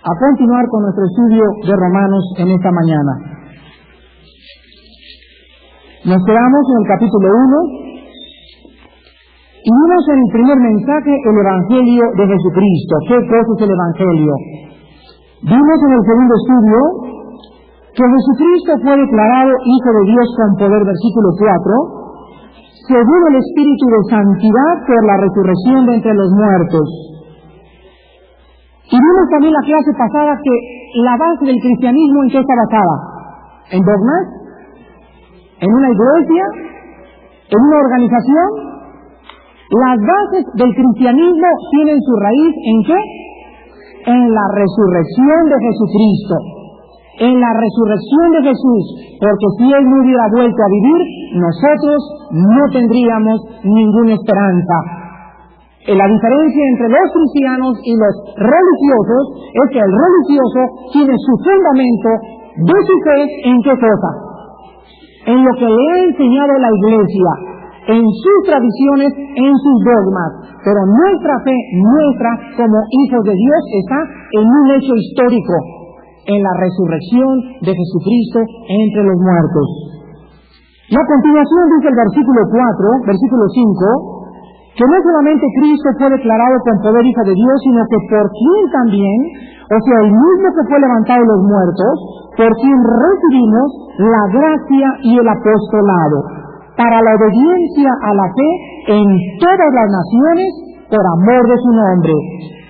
a continuar con nuestro estudio de Romanos en esta mañana. Nos quedamos en el capítulo 1 y vimos en el primer mensaje el Evangelio de Jesucristo. ¿Qué cosa es el Evangelio? Vimos en el segundo estudio que Jesucristo fue declarado Hijo de Dios con poder, versículo 4, según el Espíritu de Santidad por la resurrección de entre los muertos. Y vimos también la clase pasada que la base del cristianismo, ¿en qué está basada? ¿En dogmas? ¿En una iglesia? ¿En una organización? Las bases del cristianismo tienen su raíz ¿en qué? En la resurrección de Jesucristo. En la resurrección de Jesús, porque si Él no hubiera vuelto a vivir, nosotros no tendríamos ninguna esperanza. La diferencia entre los cristianos y los religiosos es que el religioso tiene su fundamento de su fe ¿en qué cosa? En lo que le ha enseñado la Iglesia, en sus tradiciones, en sus dogmas. Pero nuestra fe, nuestra como hijos de Dios, está en un hecho histórico, en la resurrección de Jesucristo entre los muertos. Y a continuación dice el versículo 4, versículo 5, que no solamente Cristo fue declarado con poder Hijo de Dios, sino que por quien también, o sea, el mismo que fue levantado de los muertos, por quien recibimos la gracia y el apostolado, para la obediencia a la fe en todas las naciones, por amor de su nombre.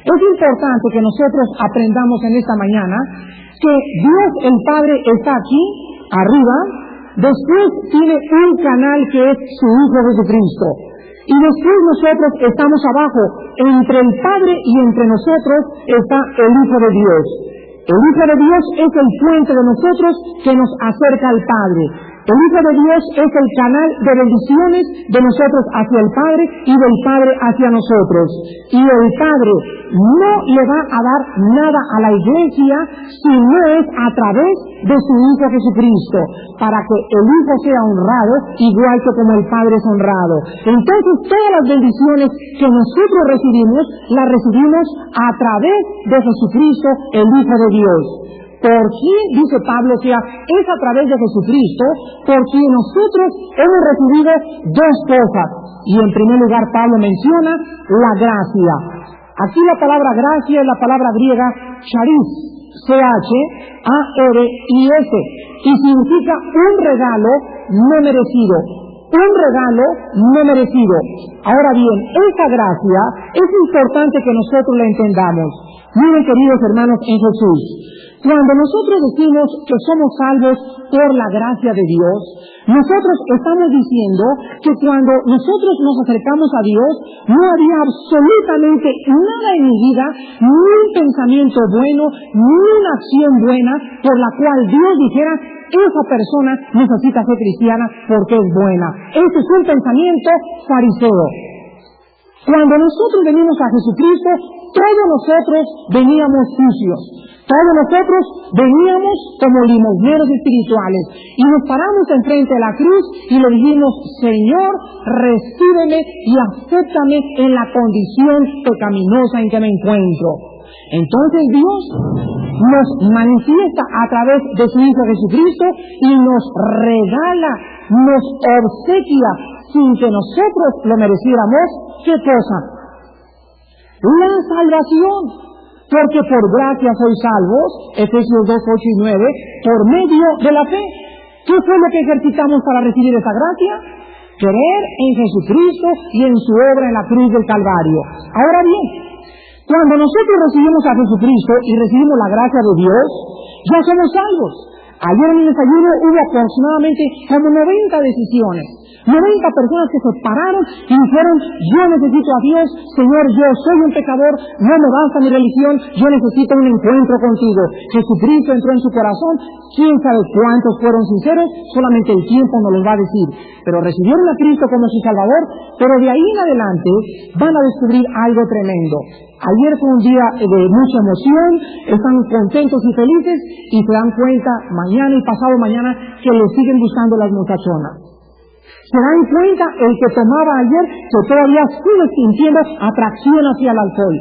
Es importante que nosotros aprendamos en esta mañana que Dios el Padre está aquí, arriba, después tiene un canal que es su Hijo Jesucristo, y después nosotros estamos abajo, entre el Padre y entre nosotros está el Hijo de Dios. El Hijo de Dios es el puente de nosotros que nos acerca al Padre. El Hijo de Dios es el canal de bendiciones de nosotros hacia el Padre y del Padre hacia nosotros. Y el Padre no le va a dar nada a la Iglesia si no es a través de su Hijo Jesucristo, para que el Hijo sea honrado igual que como el Padre es honrado. Entonces todas las bendiciones que nosotros recibimos, las recibimos a través de Jesucristo, el Hijo de Dios. Por quien, dice Pablo, es a través de Jesucristo, por quien nosotros hemos recibido dos cosas. Y en primer lugar Pablo menciona la gracia. Aquí la palabra gracia es la palabra griega charis, C-H-A-R-I-S, y significa un regalo no merecido. Un regalo no merecido. Ahora bien, esta gracia es importante que nosotros la entendamos. Miren, queridos hermanos en Jesús, cuando nosotros decimos que somos salvos por la gracia de Dios, nosotros estamos diciendo que cuando nosotros nos acercamos a Dios, no había absolutamente nada en mi vida, ni un pensamiento bueno, ni una acción buena, por la cual Dios dijera, esa persona necesita ser cristiana porque es buena. Ese es un pensamiento fariseo. Cuando nosotros venimos a Jesucristo, todos nosotros veníamos sucios. Todos nosotros veníamos como limosneros espirituales y nos paramos enfrente de la cruz y le dijimos, Señor, recíbeme y acéptame en la condición pecaminosa en que me encuentro. Entonces Dios nos manifiesta a través de su Hijo Jesucristo y nos regala, nos obsequia sin que nosotros lo mereciéramos. ¿Qué cosa? La salvación. Porque por gracia sois salvos, Efesios 2, 8 y 9, por medio de la fe. ¿Qué fue lo que ejercitamos para recibir esa gracia? Creer en Jesucristo y en su obra en la cruz del Calvario. Ahora bien, cuando nosotros recibimos a Jesucristo y recibimos la gracia de Dios, ya somos salvos. Ayer en el desayuno hubo aproximadamente como 90 decisiones. 90 personas que se pararon y dijeron, yo necesito a Dios, Señor, yo soy un pecador, no me basta mi religión, yo necesito un encuentro contigo. Jesucristo entró en su corazón, quién sabe cuántos fueron sinceros, solamente el tiempo nos los va a decir. Pero recibieron a Cristo como su Salvador, pero de ahí en adelante van a descubrir algo tremendo. Ayer fue un día de mucha emoción, están contentos y felices y se dan cuenta mañana y pasado mañana que les siguen gustando las muchachonas. Se dan cuenta el que tomaba ayer que todavía sigue sintiendo atracción hacia el alcohol.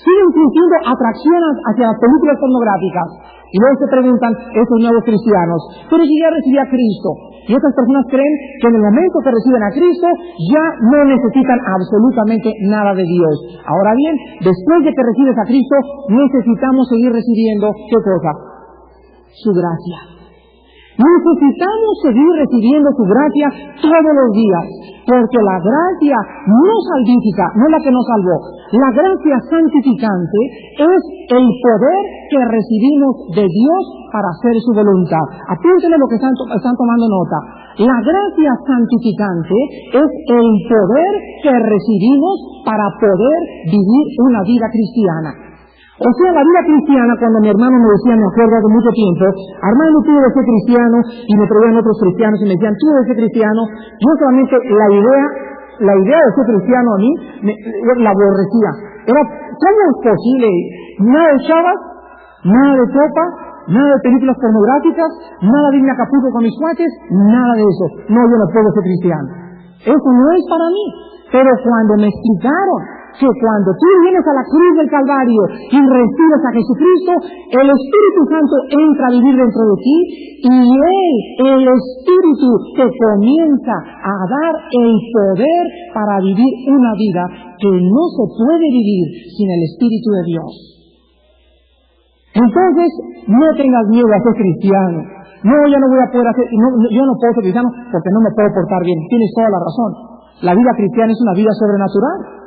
siguen sintiendo atracción hacia las películas pornográficas. Y luego se preguntan estos nuevos cristianos, pero si ya recibí a Cristo. Y estas personas creen que en el momento que reciben a Cristo ya no necesitan absolutamente nada de Dios. Ahora bien, después de que recibes a Cristo, necesitamos seguir recibiendo, ¿qué cosa? Su gracia. Necesitamos seguir recibiendo su gracia todos los días, porque la gracia no salvífica, no es la que nos salvó. La gracia santificante es el poder que recibimos de Dios para hacer su voluntad. Apúntenle lo que están tomando nota. La gracia santificante es el poder que recibimos para poder vivir una vida cristiana. O sea, la vida cristiana, cuando mi hermano me decía, me acuerdo hace mucho tiempo, Armando, tú debes ser cristiano, y me traían otros cristianos y me decían, tú debes ser cristiano, yo solamente la idea de ser cristiano a mí, la aborrecía. ¿Cómo es posible? Nada de chavas, nada de tropa, nada de películas pornográficas, nada de irme a Acapulco con mis cuates, nada de eso. No, yo no puedo ser cristiano. Eso no es para mí. Pero cuando me explicaron que cuando tú vienes a la cruz del Calvario y recibes a Jesucristo, el Espíritu Santo entra a vivir dentro de ti y el Espíritu te comienza a dar el poder para vivir una vida que no se puede vivir sin el Espíritu de Dios. Entonces, no tengas miedo a ser cristiano. No, yo no voy a poder hacer, yo no puedo ser cristiano porque no me puedo portar bien. Tienes toda la razón. La vida cristiana es una vida sobrenatural.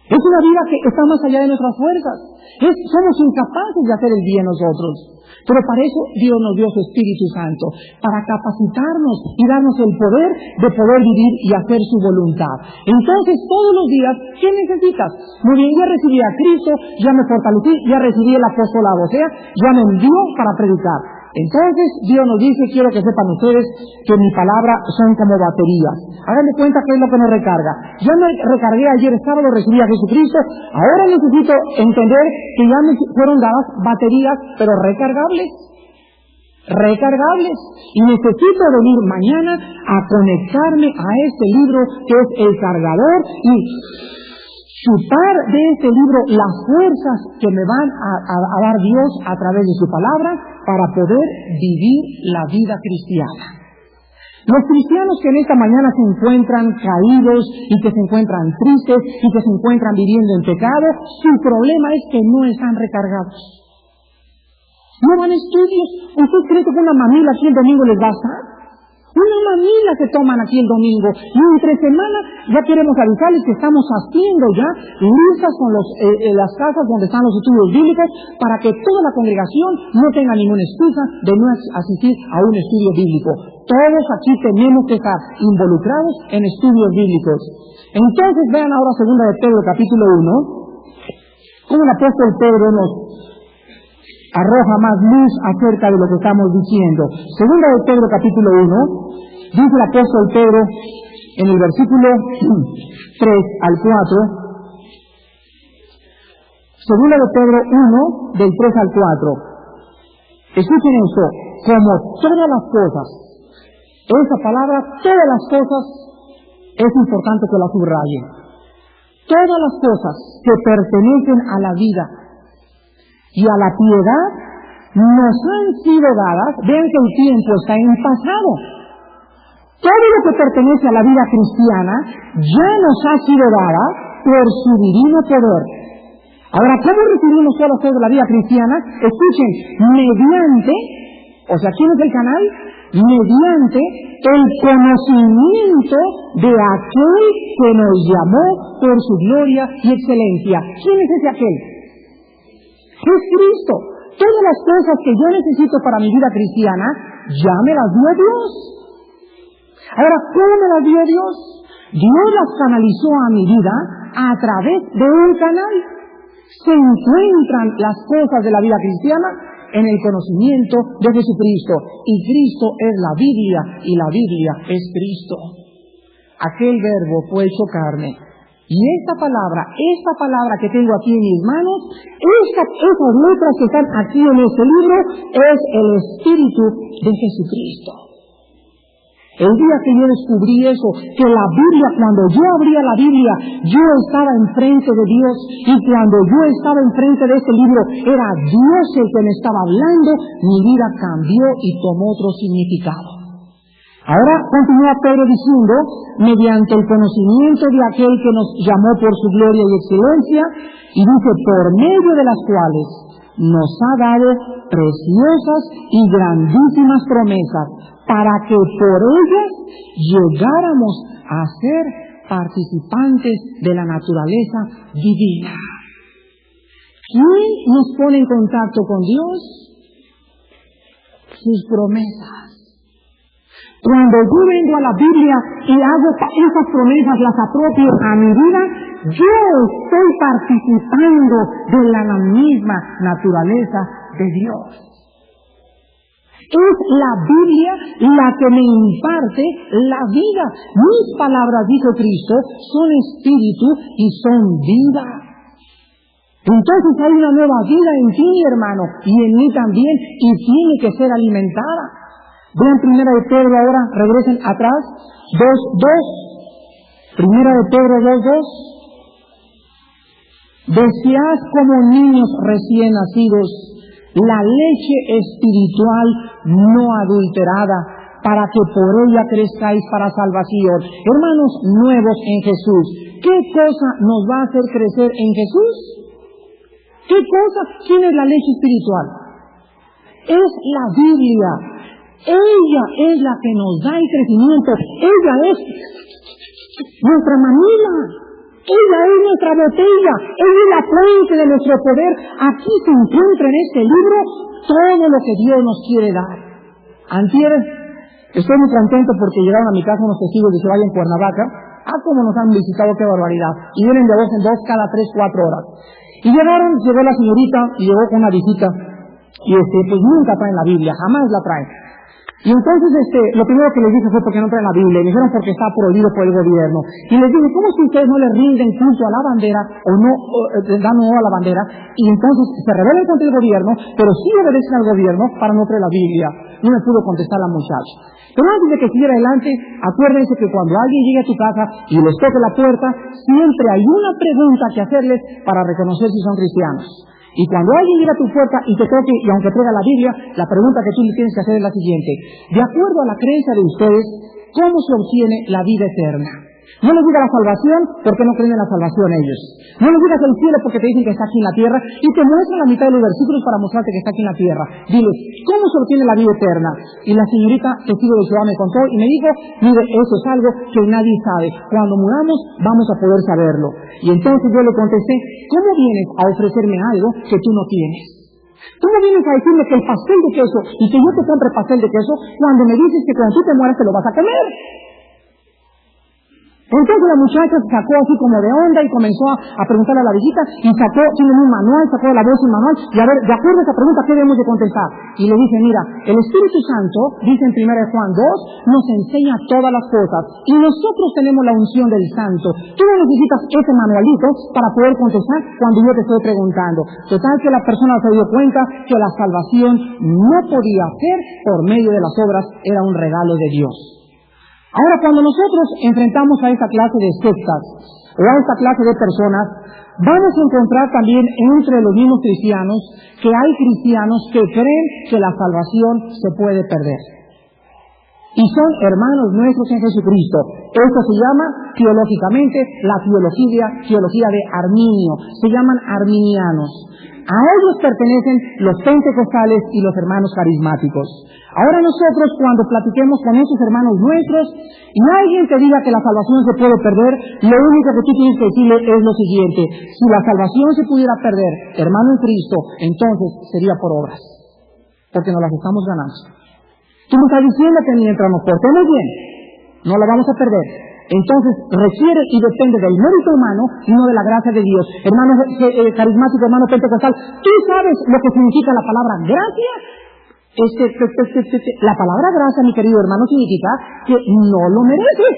Es una vida que está más allá de nuestras fuerzas. Somos incapaces de hacer el bien nosotros. Pero para eso Dios nos dio su Espíritu Santo, para capacitarnos y darnos el poder de poder vivir y hacer su voluntad. Entonces, todos los días, ¿qué necesitas? Muy bien, ya recibí a Cristo, ya me fortalecí, ya recibí el apostolado, o sea, ya me envió para predicar. Entonces, Dios nos dice, quiero que sepan ustedes que mi palabra son como baterías. Hagan de cuenta que es lo que nos recarga. Ya me recargué ayer sábado, recibí a Jesucristo. Ahora necesito entender que ya me fueron dadas baterías, pero recargables. Y necesito venir mañana a conectarme a este libro que es el cargador y chupar de este libro las fuerzas que me van a dar Dios a través de su palabra para poder vivir la vida cristiana. Los cristianos que en esta mañana se encuentran caídos y que se encuentran tristes y que se encuentran viviendo en pecado, su problema es que no están recargados. No van a estudios. ¿Usted cree que una mamila aquí el domingo les basta? Una mamila que toman aquí el domingo. Y entre semana ya queremos avisarles que estamos haciendo ya listas con las casas donde están los estudios bíblicos para que toda la congregación no tenga ninguna excusa de no asistir a un estudio bíblico. Todos aquí tenemos que estar involucrados en estudios bíblicos. Entonces vean ahora 2 de Pedro capítulo 1, cómo el apóstol Pedro nos arroja más luz acerca de lo que estamos diciendo. 2 de Pedro capítulo 1, dice el apóstol Pedro en el versículo 3 al 4, 2 de Pedro 1, del 3 al 4. Escuchen esto, como todas las cosas, esa palabra, todas las cosas, es importante que la subrayen. Todas las cosas que pertenecen a la vida y a la piedad nos han sido dadas. Vean que el tiempo está en pasado. Todo lo que pertenece a la vida cristiana ya nos ha sido dada por su divino poder. Ahora, ¿cómo recibimos todas las cosas de la vida cristiana? Escuchen, mediante, o sea, ¿quién es el canal? Mediante el conocimiento de aquel que nos llamó por su gloria y excelencia. ¿Quién es ese aquel? Es Cristo. Todas las cosas que yo necesito para mi vida cristiana, ya me las dio Dios. Ahora, ¿cómo me las dio Dios? Dios las canalizó a mi vida a través de un canal. Se encuentran las cosas de la vida cristiana en el conocimiento de Jesucristo. Y Cristo es la Biblia, y la Biblia es Cristo. Aquel verbo fue hecho carne. Y esta palabra que tengo aquí en mis manos, esas letras que están aquí en este libro, es el Espíritu de Jesucristo. El día que yo descubrí eso, que la Biblia, cuando yo abría la Biblia, yo estaba enfrente de Dios, y cuando yo estaba enfrente de este libro, era Dios el que me estaba hablando, mi vida cambió y tomó otro significado. Ahora continúa Pedro diciendo, mediante el conocimiento de aquel que nos llamó por su gloria y excelencia, y dice, por medio de las cuales nos ha dado preciosas y grandísimas promesas, para que por ellas llegáramos a ser participantes de la naturaleza divina. ¿Quién nos pone en contacto con Dios? Sus promesas. Cuando yo vengo a la Biblia y hago esas promesas, las apropio a mi vida, yo estoy participando de la misma naturaleza de Dios. Es la Biblia la que me imparte la vida. Mis palabras, dijo Cristo, son espíritu y son vida. Entonces hay una nueva vida en ti, hermano, y en mí también, y tiene que ser alimentada. Vean Primera de Pedro ahora, regresen atrás, 2:2. Primera de Pedro 2:2. Desead como niños recién nacidos la leche espiritual no adulterada, para que por ella crezcáis para salvación. Hermanos nuevos en Jesús, ¿qué cosa nos va a hacer crecer en Jesús? ¿Qué cosa? ¿Quién es la leche espiritual? Es la Biblia. Ella es la que nos da el crecimiento. Ella es nuestra mamila. Ella es nuestra botella. Ella es la fuente de nuestro poder. Aquí se encuentra en este libro todo lo que Dios nos quiere dar. Antier, estoy muy contento porque llegaron a mi casa unos testigos de Ceballos en Cuernavaca. Como nos han visitado, qué barbaridad. Y vienen de 2 en 2 cada 3-4 horas. Y llegó la señorita y llegó con una visita. Y pues nunca traen la Biblia, jamás la traen. Y entonces lo primero que les dije fue porque no traen la Biblia. Me dijeron porque está prohibido por el gobierno. Y les dije, ¿cómo si ustedes no le rinden culto a la bandera o no dan honor a la bandera? Y entonces se rebelan contra el gobierno, pero sí obedecen al gobierno para no traer la Biblia. No me pudo contestar la muchacha. Pero antes de que siguiera adelante, acuérdense que cuando alguien llegue a tu casa y les toque la puerta, siempre hay una pregunta que hacerles para reconocer si son cristianos. Y cuando alguien llega a tu puerta y te toque, y aunque traiga la Biblia, la pregunta que tú le tienes que hacer es la siguiente. De acuerdo a la creencia de ustedes, ¿cómo se obtiene la vida eterna? No les diga la salvación porque no creen en la salvación ellos. No les digas el cielo porque te dicen que está aquí en la tierra y te muestran la mitad de los versículos para mostrarte que está aquí en la tierra. Diles, ¿cómo se obtiene la vida eterna? Y la señorita testigo de Jehová me contó y me dijo, mire, eso es algo que nadie sabe. Cuando muramos vamos a poder saberlo. Y entonces yo le contesté, ¿cómo vienes a ofrecerme algo que tú no tienes? ¿Cómo vienes a decirme que el pastel de queso y que yo te compre pastel de queso cuando me dices que cuando tú te mueras te lo vas a comer? Entonces la muchacha se sacó así como de onda y comenzó a preguntarle a la visita y tiene un manual, sacó de la bolsa un manual y a ver, de acuerdo a esa pregunta, ¿qué debemos de contestar? Y le dice, mira, el Espíritu Santo, dice en 1 Juan 2, nos enseña todas las cosas y nosotros tenemos la unción del Santo. Tú no necesitas ese manualito para poder contestar cuando yo te estoy preguntando. Total que la persona se dio cuenta que la salvación no podía ser por medio de las obras, era un regalo de Dios. Ahora, cuando nosotros enfrentamos a esta clase de sectas o a esta clase de personas, vamos a encontrar también entre los mismos cristianos que hay cristianos que creen que la salvación se puede perder. Y son hermanos nuestros en Jesucristo. Esto se llama teológicamente la teología de Arminio. Se llaman arminianos. A ellos pertenecen los pentecostales y los hermanos carismáticos. Ahora nosotros, cuando platiquemos con esos hermanos nuestros y alguien te diga que la salvación se puede perder, lo único que tú tienes que decirle es lo siguiente: si la salvación se pudiera perder, hermano en Cristo, entonces sería por obras, porque nos las estamos ganando. Tú me estás diciendo que mientras nos portemos bien, no la vamos a perder. Entonces requiere y depende del mérito humano y no de la gracia de Dios. Hermano carismático, hermano pentecostal, ¿tú sabes lo que significa la palabra gracia? La palabra gracia, mi querido hermano, significa que no lo merece.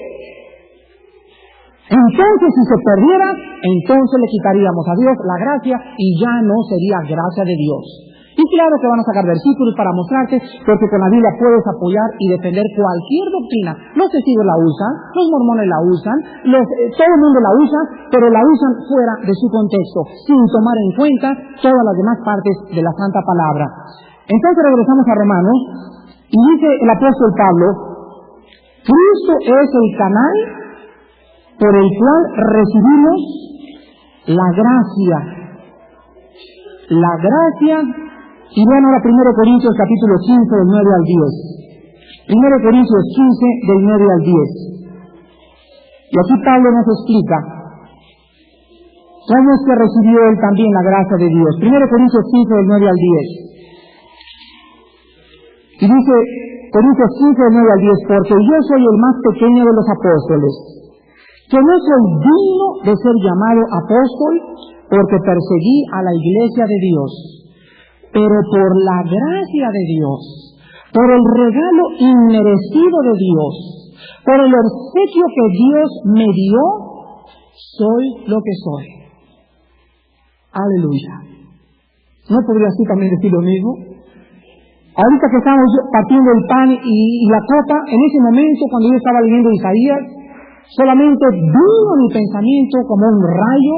Entonces, si se perdiera, entonces le quitaríamos a Dios la gracia y ya no sería gracia de Dios. Y claro que van a sacar versículos para mostrarte, porque con la Biblia puedes apoyar y defender cualquier doctrina. Los testigos la usan, los mormones la usan, todo el mundo la usa, pero la usan fuera de su contexto, sin tomar en cuenta todas las demás partes de la Santa Palabra. Entonces regresamos a Romanos, y dice el apóstol Pablo: Cristo es el canal por el cual recibimos la gracia. La gracia, y vean ahora 1 Corintios capítulo 15 del 9 al 10. 1 Corintios 15 del 9 al 10. Y aquí Pablo nos explica cómo es que recibió él también la gracia de Dios. 1 Corintios 15 del 9 al 10. Y dice Corintios 15 del 9 al 10, porque yo soy el más pequeño de los apóstoles, que no soy digno de ser llamado apóstol, porque perseguí a la iglesia de Dios. Pero por la gracia de Dios, por el regalo inmerecido de Dios, por el obsequio que Dios me dio, soy lo que soy. Aleluya. ¿No podrías tú también decir lo mismo? Ahorita que estamos partiendo el pan y la copa, en ese momento cuando yo estaba leyendo Isaías, solamente vino a mi pensamiento como un rayo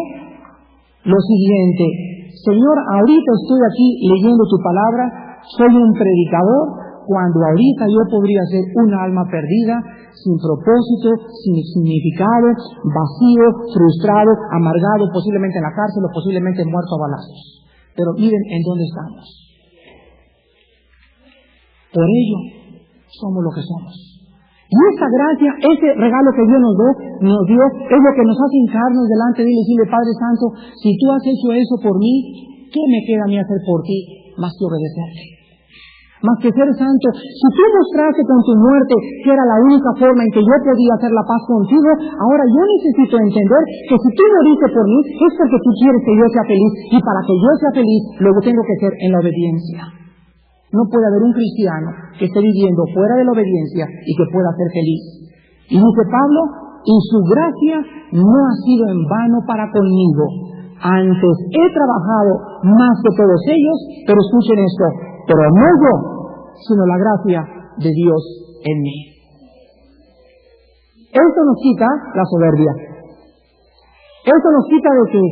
lo siguiente: Señor, ahorita estoy aquí leyendo tu palabra, soy un predicador, cuando ahorita yo podría ser un alma perdida, sin propósito, sin significado, vacío, frustrado, amargado, posiblemente en la cárcel o posiblemente muerto a balazos. Pero miren en dónde estamos. Por ello somos lo que somos. Y esta gracia, ese regalo que Dios nos dio, es lo que nos hace hincarnos delante de Él y decirle: Padre Santo, si tú has hecho eso por mí, ¿qué me queda a mí hacer por ti más que obedecerte? Más que ser santo. Si tú mostraste con tu muerte que era la única forma en que yo podía hacer la paz contigo, ahora yo necesito entender que si tú moriste por mí, es porque tú quieres que yo sea feliz, y para que yo sea feliz, luego tengo que ser en la obediencia. No puede haber un cristiano que esté viviendo fuera de la obediencia y que pueda ser feliz. Y dice Pablo: y su gracia no ha sido en vano para conmigo. Antes he trabajado más que todos ellos, pero escuchen esto: pero no yo, sino la gracia de Dios en mí. Esto nos quita la soberbia. Esto nos quita de que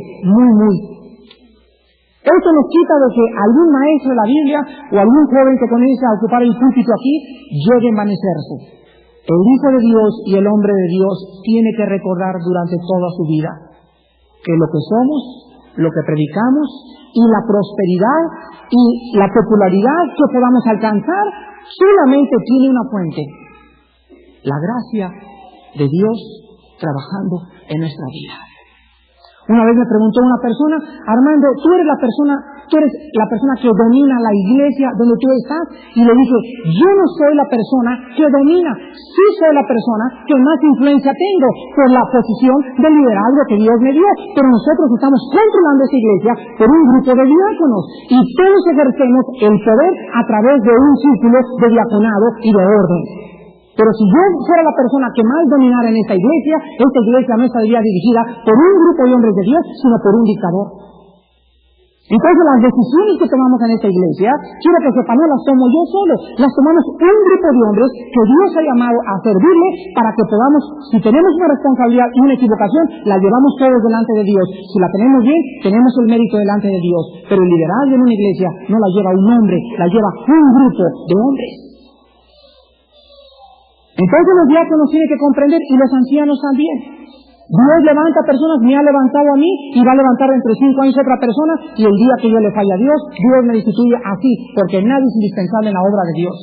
Esto nos quita de que algún maestro de la Biblia o algún joven que comience a ocupar el púlpito aquí llegue a envanecerse. El Hijo de Dios y el hombre de Dios tiene que recordar durante toda su vida que lo que somos, lo que predicamos y la prosperidad y la popularidad que podamos alcanzar solamente tiene una fuente: la gracia de Dios trabajando en nuestra vida. Una vez me preguntó una persona: Armando, tú eres la persona que domina la iglesia donde tú estás. Y le dije: yo no soy la persona que domina, sí soy la persona que más influencia tengo por la posición de liderazgo que Dios me dio. Pero nosotros estamos controlando esa iglesia por un grupo de diáconos, y todos ejercemos el poder a través de un círculo de diaconado y de orden. Pero si yo fuera la persona que más dominara en esta iglesia no estaría dirigida por un grupo de hombres de Dios, sino por un dictador. Entonces las decisiones que tomamos en esta iglesia, quiero que sepan, no las tomo yo solo, las tomamos un grupo de hombres que Dios ha llamado a servirle, para que podamos, si tenemos una responsabilidad y una equivocación, la llevamos todos delante de Dios. Si la tenemos bien, tenemos el mérito delante de Dios. Pero el liderazgo en una iglesia no la lleva un hombre, la lleva un grupo de hombres. Entonces los diáconos tienen que comprender, y los ancianos también. Dios levanta personas, me ha levantado a mí, y va a levantar dentro de 5 años otra persona, y el día que yo le falle a Dios, Dios me destituye así, porque nadie es indispensable en la obra de Dios.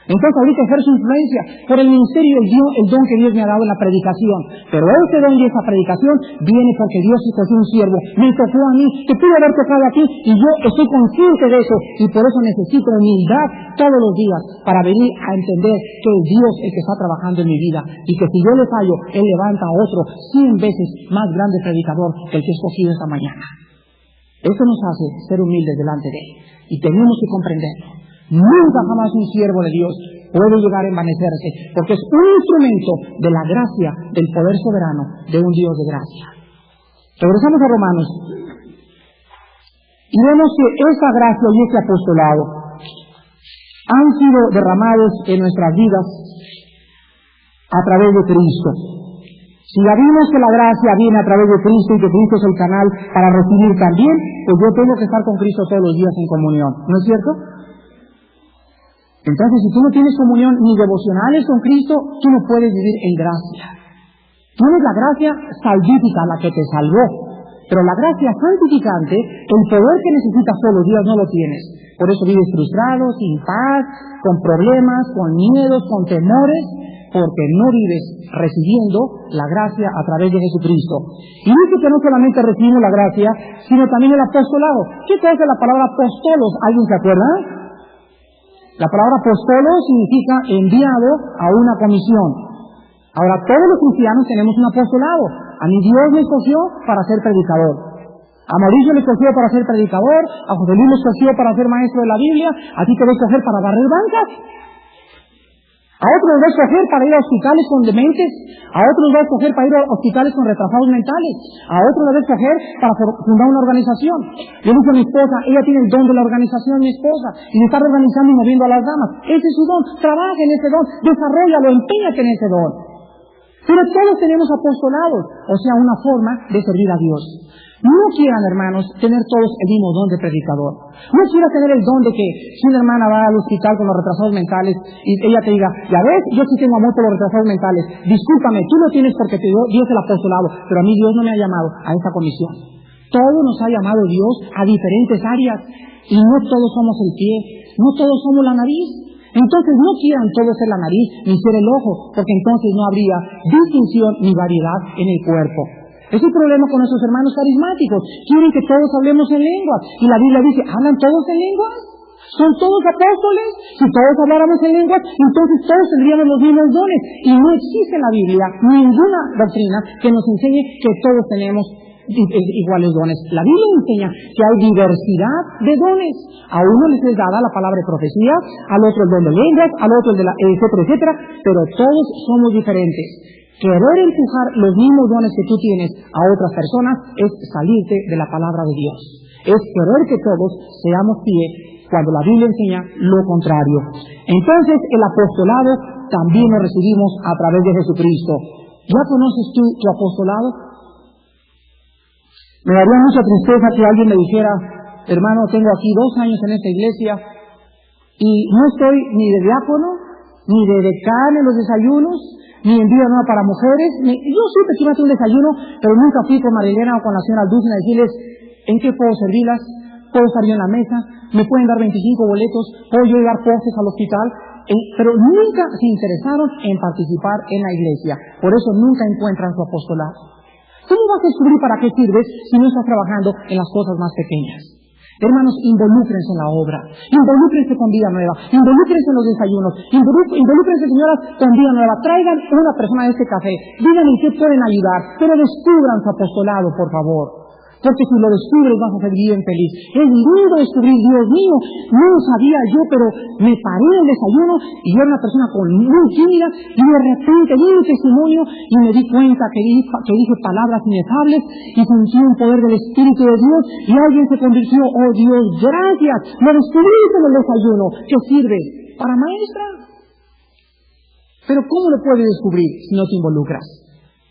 Entonces ahorita ejerzo influencia por el ministerio y el don que Dios me ha dado en la predicación. Pero ese don y esa predicación viene porque Dios escogió un siervo, me tocó a mí, que pudo haber tocado a ti, y yo estoy consciente de eso, y por eso necesito humildad todos los días para venir a entender que es Dios el que está trabajando en mi vida, y que si yo le fallo, Él levanta a otro 100 veces más grande predicador que el que he escogido esta mañana. Eso nos hace ser humildes delante de Él, y tenemos que comprenderlo. Nunca jamás un siervo de Dios puede llegar a envanecerse, porque es un instrumento de la gracia, del poder soberano de un Dios de gracia. Regresamos a Romanos. Y vemos que esa gracia y ese apostolado han sido derramados en nuestras vidas a través de Cristo. Si ya vimos que la gracia viene a través de Cristo y que Cristo es el canal para recibir también, pues yo tengo que estar con Cristo todos los días en comunión, ¿no es cierto? Entonces, si tú no tienes comunión ni devocionales con Cristo, tú no puedes vivir en gracia. Tienes la gracia salvífica, la que te salvó, pero la gracia santificante, el poder que necesitas todos los días no lo tienes. Por eso vives frustrado, sin paz, con problemas, con miedos, con temores, porque no vives recibiendo la gracia a través de Jesucristo. Y dice que no solamente recibimos la gracia, sino también el apostolado. ¿Qué cosa es la palabra apostolos? ¿Alguien se acuerda? La palabra apostolo significa enviado a una comisión. Ahora, todos los cristianos tenemos un apostolado. A mí Dios me escogió para ser predicador. A Mauricio le escogió para ser predicador, a José Luis le escogió para ser maestro de la Biblia, a ti te va a escoger para barrer bancas. A otros nos va a escoger para ir a hospitales con dementes, a otros nos va a escoger para ir a hospitales con retrasados mentales, a otros nos va a escoger para fundar una organización. Yo dije a mi esposa, ella tiene el don de la organización, mi esposa, y de estar organizando y moviendo a las damas. Ese es su don, trabaja en ese don, desarrollalo, empeñate en ese don. Pero todos tenemos apostolados, o sea, una forma de servir a Dios. No quieran, hermanos, tener todos el mismo don de predicador. No quieran tener el don de que si una hermana va al hospital con los retrasados mentales y ella te diga, ya ves, yo sí tengo amor por los retrasados mentales. Discúlpame, tú lo tienes porque te dio Dios el apostolado, pero a mí Dios no me ha llamado a esta comisión. Todo nos ha llamado Dios a diferentes áreas y no todos somos el pie, no todos somos la nariz. Entonces no quieran todos ser la nariz ni ser el ojo, porque entonces no habría distinción ni variedad en el cuerpo. Es el problema con nuestros hermanos carismáticos. Quieren que todos hablemos en lenguas. Y la Biblia dice, ¿hablan todos en lenguas? ¿Son todos apóstoles? Si todos habláramos en lenguas, entonces todos tendríamos los mismos dones. Y no existe en la Biblia ninguna doctrina que nos enseñe que todos tenemos iguales dones. La Biblia enseña que hay diversidad de dones. A uno les es dada la palabra de profecía, al otro el don de lenguas, al otro el de la etcétera, etcétera, pero todos somos diferentes. Querer empujar los mismos dones que tú tienes a otras personas es salirte de la palabra de Dios. Es querer que todos seamos pie cuando la Biblia enseña lo contrario. Entonces el apostolado también lo recibimos a través de Jesucristo. ¿Ya conoces tú tu apostolado? Me daría mucha tristeza que alguien me dijera, hermano, tengo aquí 2 años en esta iglesia y no estoy ni de diácono, ni de decano en los desayunos, ni en Vida Nueva para Mujeres. Yo siempre quiero hacer un desayuno, pero nunca fui con Marilena o con la señora Dulce a decirles, ¿en qué puedo servirlas? ¿Puedo estar yo en la mesa? ¿Me pueden dar 25 boletos? ¿Puedo yo llevar postres al hospital? Pero nunca se interesaron en participar en la iglesia. Por eso nunca encuentran su apostolado. ¿Cómo vas a descubrir para qué sirves si no estás trabajando en las cosas más pequeñas? Hermanos, involúcrense en la obra, involúcrense con Vida Nueva, involúcrense en los desayunos, involúcrense, señoras, con Vida Nueva. Traigan una persona a este café, díganle en qué pueden ayudar, pero descubran su apostolado, por favor. Porque si lo descubres vas a ser bien feliz. Es lindo descubrir, Dios mío, no lo sabía yo, pero me paré en el desayuno y yo era una persona muy tímida y de repente di un testimonio y me di cuenta que dije palabras inefables y sentí un poder del Espíritu de Dios y alguien se convirtió. Oh Dios, gracias, lo descubriste en el desayuno. ¿Qué sirve? Para maestra. Pero ¿cómo lo puedes descubrir si no te involucras?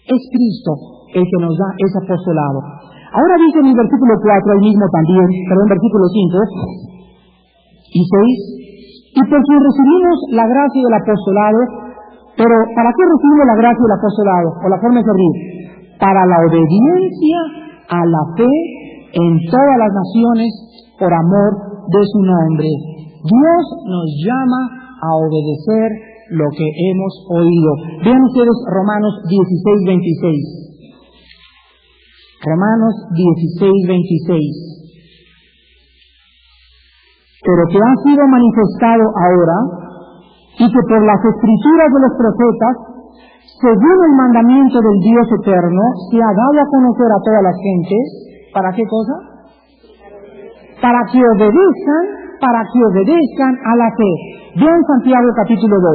Es Cristo el que nos da ese apostolado. Ahora dice en el versículo 4, ahí mismo también, versículo 5 y 6, y por quien recibimos la gracia del apostolado, pero ¿para qué recibimos la gracia del apostolado? O la forma de servir, para la obediencia a la fe en todas las naciones por amor de su nombre. Dios nos llama a obedecer lo que hemos oído. Vean ustedes Romanos 16, 26. Romanos 16, 26. Pero que ha sido manifestado ahora y que por las escrituras de los profetas, según el mandamiento del Dios eterno, se ha dado a conocer a todas las gentes. ¿Para qué cosa? Para que obedezcan a la fe. Vean Santiago capítulo 2.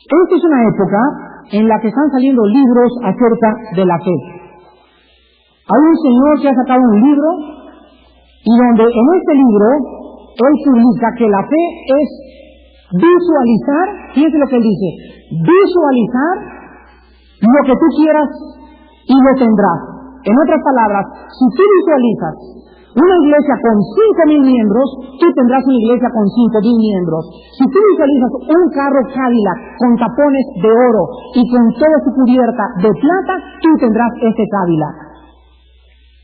Esta es una época en la que están saliendo libros acerca de la fe. Hay un señor que ha sacado un libro y donde en este libro él publica que la fe es visualizar, fíjense lo que él dice, visualizar lo que tú quieras y lo tendrás. En otras palabras, si tú visualizas una iglesia con 5,000 miembros, tú tendrás una iglesia con 5,000 miembros. Si tú visualizas un carro Cadillac con tapones de oro y con toda su cubierta de plata, tú tendrás ese Cadillac.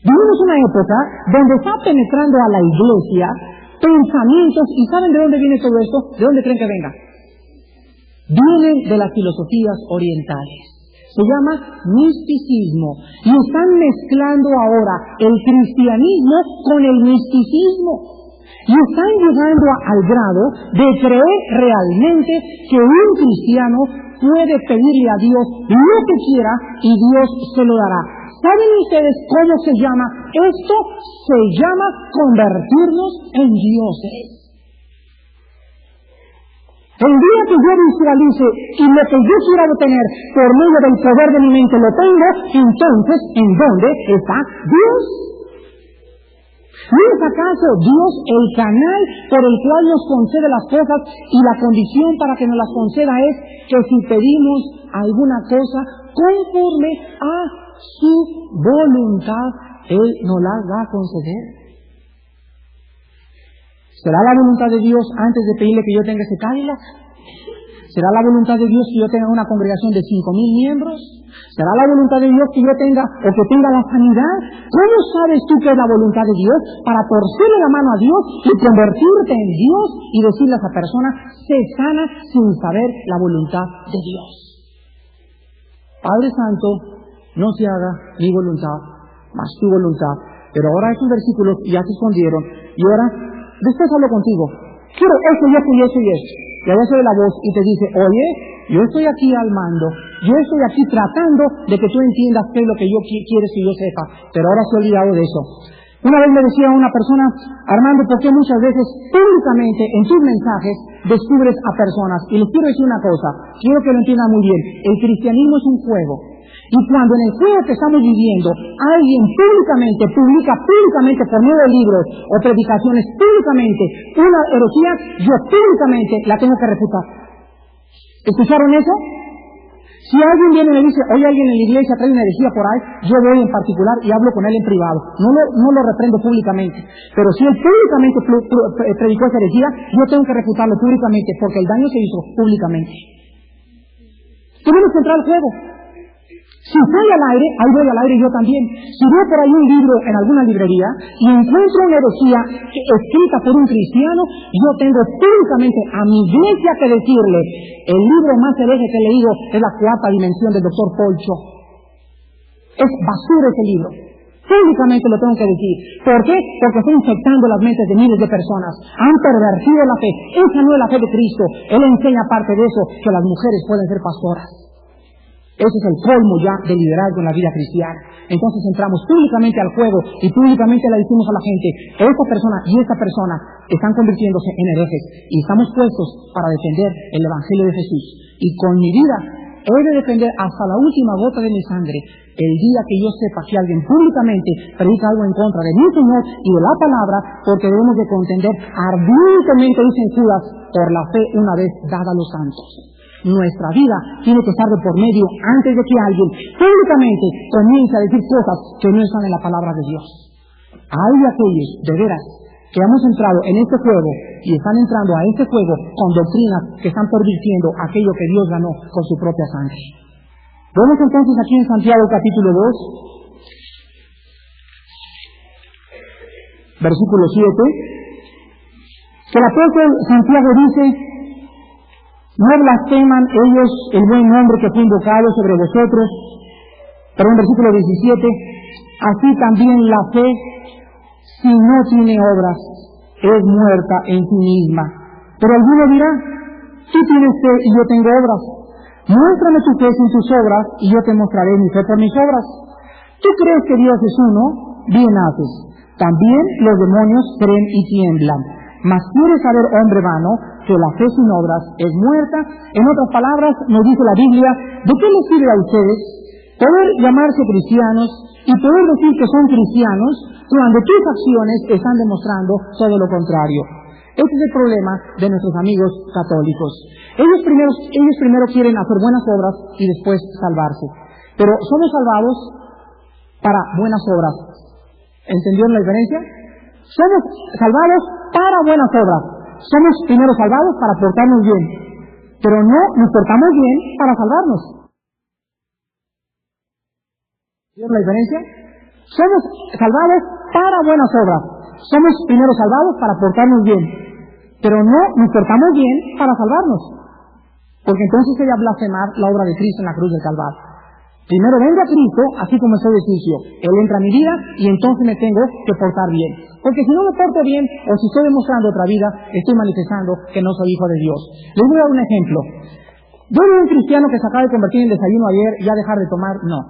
Vivimos una época donde está penetrando a la iglesia pensamientos, ¿y saben de dónde viene todo esto? ¿De dónde creen que venga? Vienen de las filosofías orientales. Se llama misticismo. Y están mezclando ahora el cristianismo con el misticismo. Y están llegando al grado de creer realmente que un cristiano puede pedirle a Dios lo que quiera y Dios se lo dará. ¿Saben ustedes cómo se llama? Esto se llama convertirnos en dioses. El día que yo visualice y lo que yo quiera obtener por medio del poder de mi mente lo tengo, entonces, ¿en dónde está Dios? ¿No es acaso Dios el canal por el cual nos concede las cosas y la condición para que nos las conceda es que si pedimos alguna cosa conforme a su voluntad, Él nos la va a conceder? ¿Será la voluntad de Dios antes de pedirle que yo tenga ese Cadillac? ¿Será la voluntad de Dios que yo tenga una congregación de 5,000 miembros? ¿Será la voluntad de Dios que yo tenga o que tenga la sanidad? ¿Cómo sabes tú que es la voluntad de Dios? Para torcerle la mano a Dios y convertirte en Dios y decirle a esa persona, sé sana sin saber la voluntad de Dios. Padre Santo, no se haga mi voluntad, mas tu voluntad. Pero ahora esos versículos ya se escondieron y ahora después hablo contigo. Quiero esto y esto y esto y esto. Y allá se ve la voz y te dice, oye, yo estoy aquí al mando. Yo estoy aquí tratando de que tú entiendas qué es lo que yo quieres que yo sepa. Pero ahora estoy olvidado de eso. Una vez me decía una persona, Armando, ¿por qué muchas veces públicamente en tus mensajes descubres a personas? Y les quiero decir una cosa, quiero que lo entiendan muy bien. El cristianismo es un juego. Y cuando en el juego que estamos viviendo alguien públicamente publica públicamente por medio de libros o predicaciones públicamente una herejía, yo públicamente la tengo que refutar. ¿Escucharon eso? Si alguien viene y me dice, oye, alguien en la iglesia trae una herejía por ahí, yo voy en particular y hablo con él en privado. No lo reprendo públicamente. Pero si él públicamente predicó esa herejía, yo tengo que refutarlo públicamente porque el daño se hizo públicamente. Tenemos que entrar al juego. Si estoy al aire, ahí voy al aire yo también. Si veo por ahí un libro en alguna librería y encuentro una herejía escrita por un cristiano, yo tengo públicamente a mi iglesia que decirle, el libro más hereje que he leído es La Cuarta Dimensión del Dr. Polcho. Es basura ese libro. Públicamente lo tengo que decir. ¿Por qué? Porque está infectando las mentes de miles de personas. Han pervertido la fe. Esa no es la fe de Cristo. Él enseña aparte de eso que las mujeres pueden ser pastoras. Ese es el colmo ya del liderazgo en la vida cristiana. Entonces entramos públicamente al juego y públicamente le decimos a la gente, esta persona y esta persona están convirtiéndose en herejes y estamos puestos para defender el Evangelio de Jesús. Y con mi vida he de defender hasta la última gota de mi sangre el día que yo sepa que alguien públicamente predica algo en contra de mi Señor y de la palabra, porque debemos de contender ardientemente, dicen Judas, por la fe una vez dada a los santos. Nuestra vida tiene que estar de por medio antes de que alguien públicamente comience a decir cosas que no están en la palabra de Dios. Hay aquellos, de veras, que hemos entrado en este juego y están entrando a este juego con doctrinas que están pervirtiendo aquello que Dios ganó con su propia sangre. Vemos entonces aquí en Santiago capítulo 2, versículo 7, que el apóstol Santiago dice, no blasfeman ellos el buen nombre que fue invocado sobre vosotros. Pero en versículo 17, así también la fe, si no tiene obras, es muerta en sí misma. Pero alguno dirá, tú tienes fe y yo tengo obras. Muéstrame tu fe sin tus obras y yo te mostraré mi fe por mis obras. ¿Tú crees que Dios es uno? Bien haces. También los demonios creen y tiemblan. Mas quieres saber, hombre vano, que la fe sin obras es muerta. En otras palabras, nos dice la Biblia, ¿de qué les sirve a ustedes poder llamarse cristianos y poder decir que son cristianos cuando tus acciones están demostrando todo lo contrario. Este es el problema de nuestros amigos católicos. Ellos primero quieren hacer buenas obras y después salvarse. Pero somos salvados para buenas obras. ¿Entendieron la diferencia? Somos salvados para buenas obras. Somos primero salvados para portarnos bien. Pero no nos portamos bien para salvarnos. ¿Vieron la diferencia? Somos salvados para buenas obras. Somos primero salvados para portarnos bien. Pero no nos portamos bien para salvarnos. Porque entonces sería blasfemar la obra de Cristo en la cruz del Calvario. Primero vengo a Cristo, así como estoy de sucio. Él entra a mi vida y entonces me tengo que portar bien. Porque si no me porto bien, o si estoy demostrando otra vida, estoy manifestando que no soy hijo de Dios. Les voy a dar un ejemplo. Yo veo un cristiano que se acaba de convertir en desayuno ayer, ya dejar de tomar, no.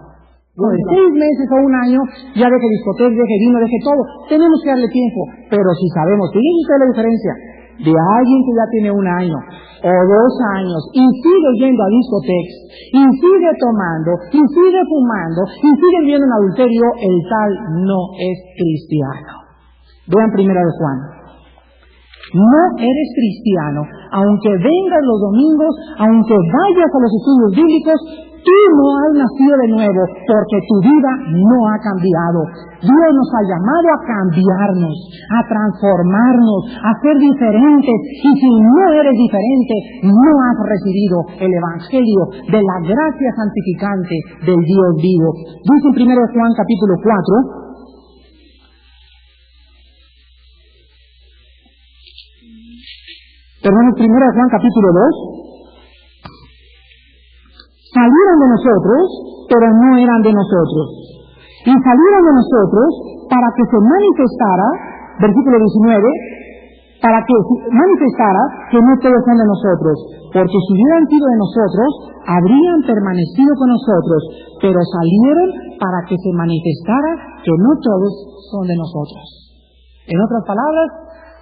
De 6 meses o un año, ya deje discoteca, deje vino, deje todo. Tenemos que darle tiempo. Pero si sabemos, fíjense ustedes la diferencia de alguien que ya tiene 1 año o 2 años y sigue yendo a discotecas y sigue tomando y sigue fumando y sigue viviendo en adulterio, el tal no es cristiano. Vean 1 Juan. No eres cristiano, aunque vengas los domingos, aunque vayas a los estudios bíblicos, tú no has nacido de nuevo porque tu vida no ha cambiado. Dios nos ha llamado a cambiarnos, a transformarnos, a ser diferentes. Y si no eres diferente, no has recibido el Evangelio de la gracia santificante del Dios vivo. Dice en 1 Juan capítulo 4, perdón, 1 Juan capítulo 2, salieron de nosotros, pero no eran de nosotros. Y salieron de nosotros para que se manifestara, versículo 19, para que se manifestara que no todos son de nosotros. Porque si hubieran sido de nosotros, habrían permanecido con nosotros. Pero salieron para que se manifestara que no todos son de nosotros. En otras palabras,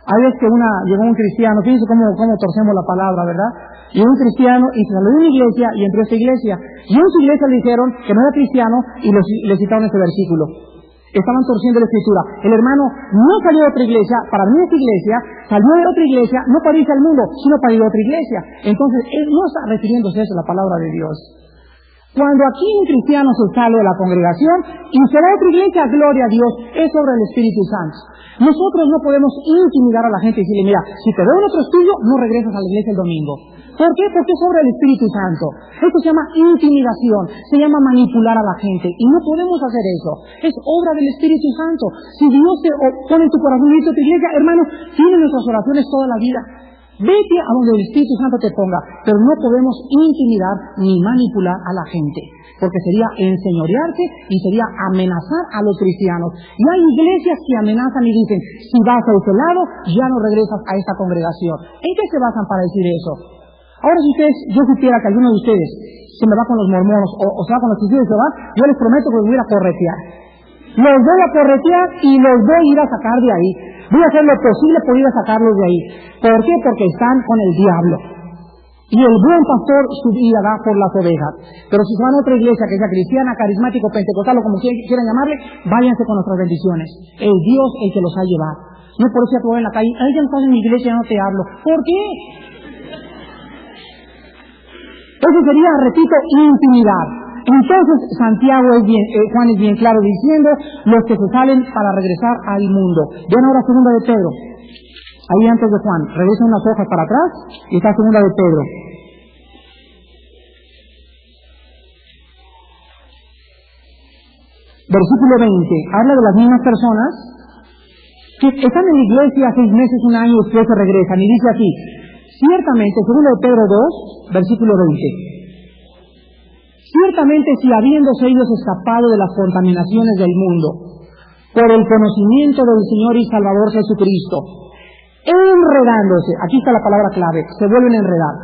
hay veces que llegó un cristiano, fíjense cómo torcemos la palabra, ¿verdad? Llegó un cristiano y se salió de una iglesia y entró a esta iglesia. Y en su iglesia le dijeron que no era cristiano y le citaron este versículo. Estaban torciendo la escritura. El hermano no salió de otra iglesia para venir a esta iglesia, salió de otra iglesia, no para irse al mundo, sino para ir a otra iglesia. Entonces, él no está refiriéndose a eso, la palabra de Dios. Cuando aquí un cristiano se sale de la congregación y se va a otra iglesia, gloria a Dios, es obra del Espíritu Santo. Nosotros no podemos intimidar a la gente y decirle, mira, si te veo en otro estudio, no regresas a la iglesia el domingo. ¿Por qué? Porque es obra del Espíritu Santo. Esto se llama intimidación, se llama manipular a la gente, y no podemos hacer eso. Es obra del Espíritu Santo. Si Dios te pone en tu corazón y dice a tu iglesia, hermano, tiene nuestras oraciones toda la vida. Vete a donde el Espíritu Santo te ponga, pero no podemos intimidar ni manipular a la gente, porque sería enseñorearse y sería amenazar a los cristianos. Y hay iglesias que amenazan y dicen, si vas a ese lado, ya no regresas a esta congregación. ¿En qué se basan para decir eso? Ahora, si yo supiera que alguno de ustedes se me va con los mormones o se va con los testigos de Jehová, yo les prometo que los voy a ir a corretear. Los voy a corretear y los voy a ir a sacar de ahí. Voy a hacer lo posible por ir a sacarlos de ahí. ¿Por qué? Porque están con el diablo. Y el buen pastor su vida da por las ovejas. Pero si se van a otra iglesia, que sea cristiana, carismático, pentecostal o como quieran llamarle, váyanse con nuestras bendiciones. El Dios el que los ha llevado. No por eso ya te voy en la calle, ay, ya no estás en mi iglesia, ya no te hablo. ¿Por qué? Eso sería, repito, intimidad. Entonces Juan es bien claro diciendo, los que se salen para regresar al mundo. Ven ahora segunda de Pedro. Ahí antes de Juan, regresen unas hojas para atrás y está segunda de Pedro. Versículo 20, habla de las mismas personas que están en la iglesia 6 meses, 1 año y después se regresan. Y dice aquí, ciertamente, segunda de Pedro 2, versículo 20. Ciertamente, si habiéndose ellos escapado de las contaminaciones del mundo, por el conocimiento del Señor y Salvador Jesucristo, enredándose, aquí está la palabra clave, se vuelven a enredar,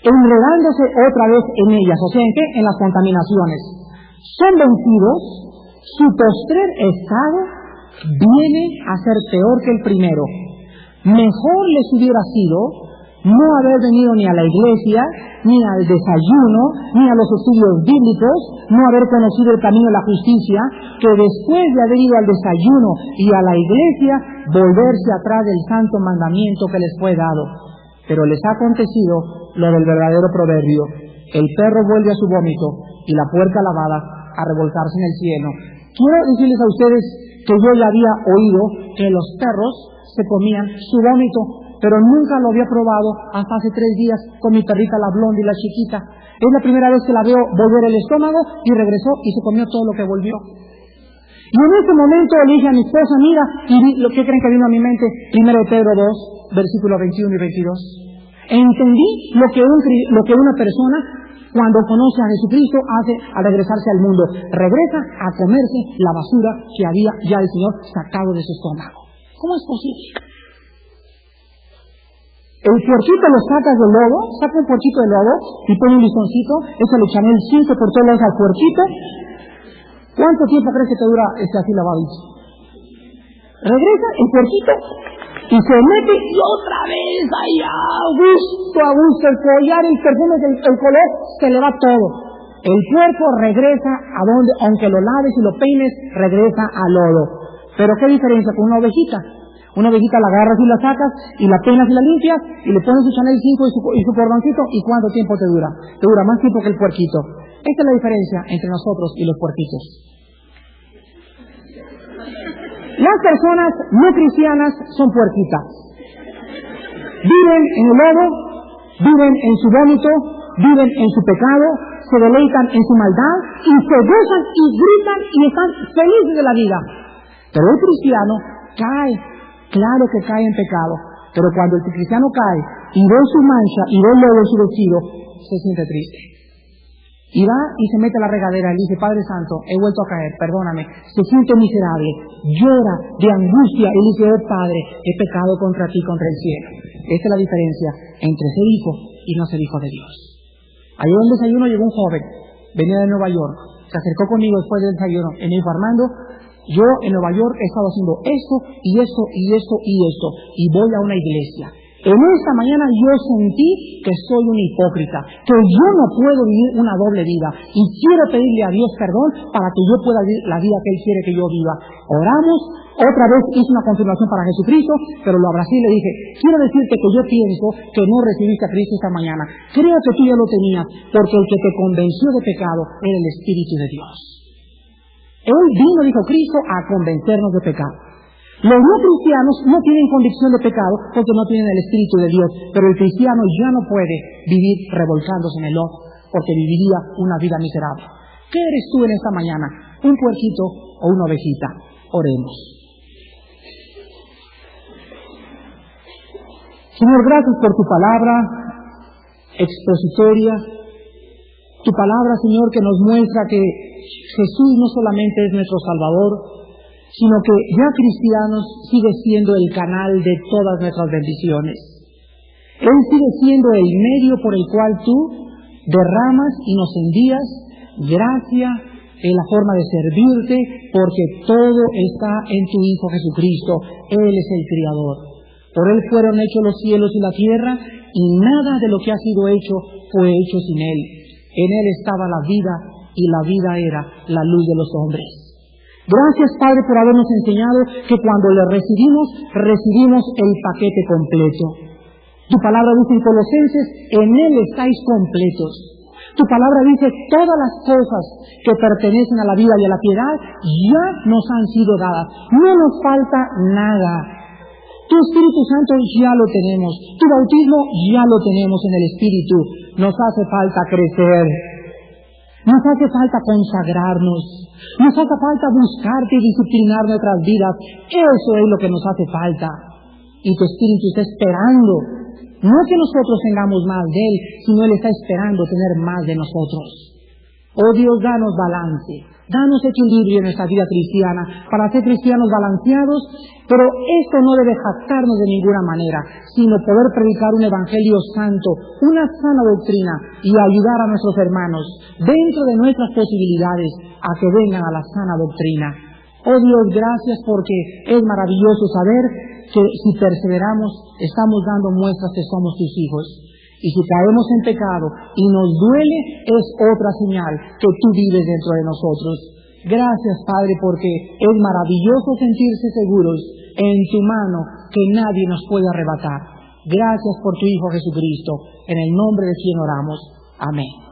enredándose otra vez en ellas, o sea, ¿en qué? En las contaminaciones. Son vencidos, su postrer estado viene a ser peor que el primero. Mejor les hubiera sido no haber venido ni a la iglesia, ni al desayuno, ni a los estudios bíblicos, no haber conocido el camino de la justicia, que después de haber ido al desayuno y a la iglesia, volverse atrás del santo mandamiento que les fue dado. Pero les ha acontecido lo del verdadero proverbio: el perro vuelve a su vómito y la puerca lavada a revolcarse en el cielo. Quiero decirles a ustedes que yo ya había oído que los perros se comían su vómito, pero nunca lo había probado hasta hace 3 días con mi perrita, la blonda y la chiquita. Es la primera vez que la veo volver el estómago y regresó y se comió todo lo que volvió. Y en ese momento le dije a mi esposa, mira, y lo que creen que vino a mi mente, 1 Pedro 2, versículos 21 y 22. Entendí lo que una persona, cuando conoce a Jesucristo, hace al regresarse al mundo. Regresa a comerse la basura que había ya el Señor sacado de su estómago. ¿Cómo es posible? El puerquito lo sacas del lodo, saca un puerquito del lodo y pone un listoncito, eso le Chanel 5 por todos lados al puerquito. ¿Cuánto tiempo crees que te dura así lavado? Regresa el puerquito y se mete y otra vez allá, a gusto, el collar, el perfume, el color, se le va todo. El puerco regresa a donde, aunque lo laves y lo peines, regresa al lodo. Pero ¿qué diferencia con una ovejita? Una ovejita la agarras y la sacas, y la peinas y la limpias, y le pones su Chanel 5 y su cordoncito, ¿y cuánto tiempo te dura? Te dura más tiempo que el puerquito. Esta es la diferencia entre nosotros y los puerquitos. Las personas no cristianas son puerquitas. Viven en el lodo, viven en su vómito, viven en su pecado, se deleitan en su maldad, y se gozan y gritan y están felices de la vida. Pero el cristiano cae. Claro que cae en pecado, pero cuando el cristiano cae y ve su mancha y ve el lodo en su vestido, se siente triste. Y va y se mete a la regadera y dice, Padre Santo, he vuelto a caer, perdóname. Se siente miserable, llora de angustia y dice, oh Padre, he pecado contra ti, contra el cielo. Esta es la diferencia entre ser hijo y no ser hijo de Dios. Ayer en el desayuno llegó un joven, venía de Nueva York, se acercó conmigo después del desayuno y me dijo, Armando, yo en Nueva York he estado haciendo esto y esto y esto y esto, y voy a una iglesia. En esta mañana yo sentí que soy un hipócrita, que yo no puedo vivir una doble vida, y quiero pedirle a Dios perdón para que yo pueda vivir la vida que Él quiere que yo viva. Oramos, otra vez hice una confirmación para Jesucristo, pero lo abracé y le dije, quiero decirte que yo pienso que no recibiste a Cristo esta mañana. Creo que tú ya lo tenías, porque el que te convenció de pecado era el Espíritu de Dios. Él vino, dijo Cristo, a convencernos de pecado. Los no cristianos no tienen convicción de pecado porque no tienen el Espíritu de Dios, pero el cristiano ya no puede vivir revolcándose en el lodo porque viviría una vida miserable. ¿Qué eres tú en esta mañana? ¿Un puerquito o una ovejita? Oremos. Señor, gracias por tu palabra expositoria. Tu palabra, Señor, que nos muestra que Jesús no solamente es nuestro Salvador, sino que ya cristianos sigue siendo el canal de todas nuestras bendiciones. Él sigue siendo el medio por el cual tú derramas y nos envías gracia en la forma de servirte, porque todo está en tu Hijo Jesucristo. Él es el Criador. Por Él fueron hechos los cielos y la tierra, y nada de lo que ha sido hecho fue hecho sin Él. En Él estaba la vida, y la vida era la luz de los hombres. Gracias, Padre, por habernos enseñado que cuando le recibimos el paquete completo. Tu palabra dice en Colosenses, en Él estáis completos. Tu palabra dice, todas las cosas que pertenecen a la vida y a la piedad ya nos han sido dadas. No nos falta nada. Tu Espíritu Santo ya lo tenemos. Tu bautismo ya lo tenemos en el Espíritu. Nos hace falta crecer. Nos hace falta consagrarnos. Nos hace falta buscarte y disciplinar nuestras vidas. Eso es lo que nos hace falta. Y tu Espíritu está esperando. No que nosotros tengamos más de Él, sino Él está esperando tener más de nosotros. Oh Dios, danos balance. Danos equilibrio en nuestra vida cristiana para ser cristianos balanceados, pero esto no debe jactarnos de ninguna manera, sino poder predicar un evangelio santo, una sana doctrina y ayudar a nuestros hermanos dentro de nuestras posibilidades a que vengan a la sana doctrina. Oh Dios, gracias porque es maravilloso saber que si perseveramos, estamos dando muestras que somos tus hijos. Y si caemos en pecado y nos duele, es otra señal que tú vives dentro de nosotros. Gracias, Padre, porque es maravilloso sentirse seguros en tu mano que nadie nos puede arrebatar. Gracias por tu Hijo Jesucristo. En el nombre de quien oramos. Amén.